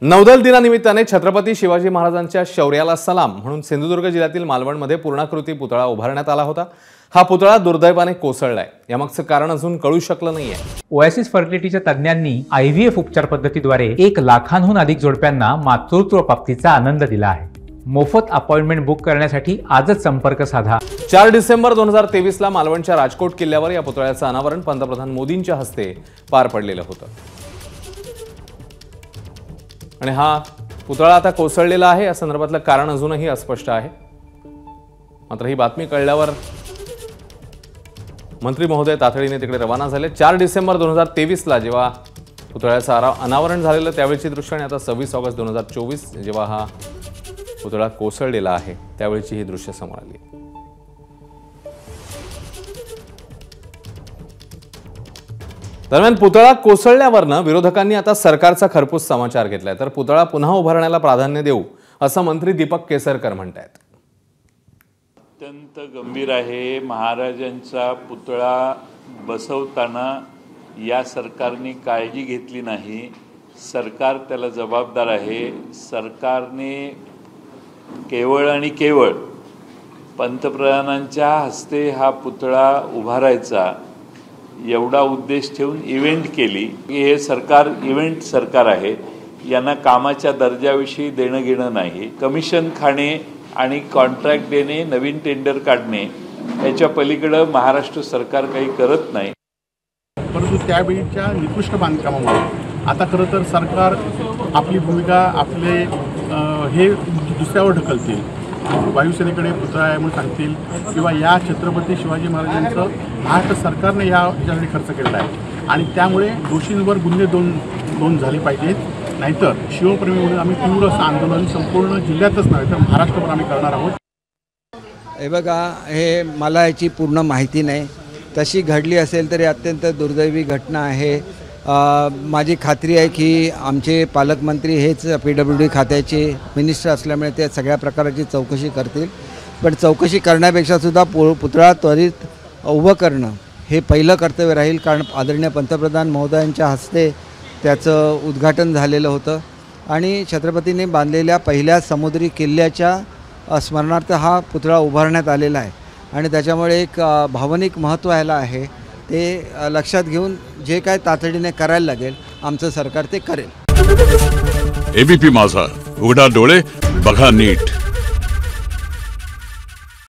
नौदल दिनानिमित्ताने छत्रपती शिवाजी महाराजांच्या शौर्याला सलाम म्हणून सिंधुदुर्ग जिल्ह्यातील मालवणमध्ये पूर्णाकृती पुतळा उभारण्यात आला होता। हा पुतळा दुर्दैवाने कोसळलाय। यामागचं कारण अजून कळू शकलं नाहीये। ओएसिस फर्टिलिटीच्या तज्ञांनी IVF उपचार पद्धतीद्वारे 1 लाखांहून अधिक जोडप्यांना मातृत्व प्राप्तीचा आनंद दिला आहे। मोफत अपॉइंटमेंट बुक करण्यासाठी आजच संपर्क साधा। 4 डिसेंबर 2023 ला मालवणच्या राजकोट किल्ल्यावर या पुतळ्याचं अनावरण पंतप्रधान मोदींच्या हस्ते पार पडलेलं होतं आणि हा पुतळा आता कोसळलेला आहे। या संदर्भातलं कारण अजूनही अस्पष्ट आहे। मात्र ही बातमी कळल्यावर मंत्री महोदय तातडीने तिकडे रवाना झाले। 4 डिसेंबर 2023 ला जेव्हा पुतळ्याचं अनावरण झालेलं त्यावेळची दृश्य आणि आता 26 ऑगस्ट 2024 जेव्हा हा पुतळा कोसळलेला आहे त्यावेळची ही दृश्य समोर आली। दरम्यान पुतळा कोसळल्यावरनं विरोधकांनी आता सरकारचा खरपूस समाचार घेतलाय। तर पुतळा पुन्हा उभारण्याला प्राधान्य देऊ असं मंत्री दीपक केसरकर म्हणतात। अत्यंत गंभीर आहे। महाराजांचा पुतळा बसवताना या सरकारने काळजी घेतली नाही। सरकार त्याला जबाबदार आहे। सरकारने केवळ आणि केवळ पंतप्रधानांच्या हस्ते हा पुतळा उभारायचा एवढा उद्देश ठेवून इव्हेंट केली। हे सरकार इव्हेंट सरकार आहे। यांना कामाच्या दर्जाविषयी देणं घेणं नाही। कमिशन खाणे आणि कॉन्ट्रॅक्ट देणे, नवीन टेंडर काढणे याच्या पलीकडे महाराष्ट्र सरकार काही करत नाही। परंतु त्यावेळीच्या निकृष्ट बांधकामामुळे आता खरं तर सरकार आपली भूमिका आपले हे दुसऱ्यावर ढकलतील। वायुसेनेकडे पुतळा आहे म्हणून सांगतील किंवा या छत्रपती शिवाजी महाराजांचं महाराष्ट्र सरकारने यासाठी खर्च केलेला आहे आणि त्यामुळे दोषींवर गुन्हे नोंद झाले पाहिजेत। नाहीतर शिवप्रेमी म्हणून आम्ही तीव्र असं आंदोलन संपूर्ण जिल्ह्यातच नाही तर महाराष्ट्रभर आम्ही करणार आहोत। हे बघा, हे मला याची पूर्ण माहिती नाही। तशी घडली असेल तरी अत्यंत दुर्दैवी घटना आहे। माझी खात्री आहे की आमचे पालकमंत्री हेच PWD खात्याचे मिनिस्टर असल्यामुळे ते सगळ्या प्रकारची चौकशी करतील। पण चौकशी करण्यापेक्षा सुद्धा पुतळा त्वरित उभं करणं हे पहिलं कर्तव्य राहील। कारण आदरणीय पंतप्रधान महोदयांच्या हस्ते त्याचं उद्घाटन झालेलं होतं आणि छत्रपतींनी बांधलेल्या पहिल्या समुद्री किल्ल्याच्या स्मरणार्थ हा पुतळा उभारण्यात आलेला आहे आणि त्याच्यामुळे एक भावनिक महत्त्व ह्याला आहे। ते लक्षात घेऊन जे काय तातडीने करायला लागेल आमचं सरकार ते करेल। ABP माझा, उघडा डोळे बघा नीट।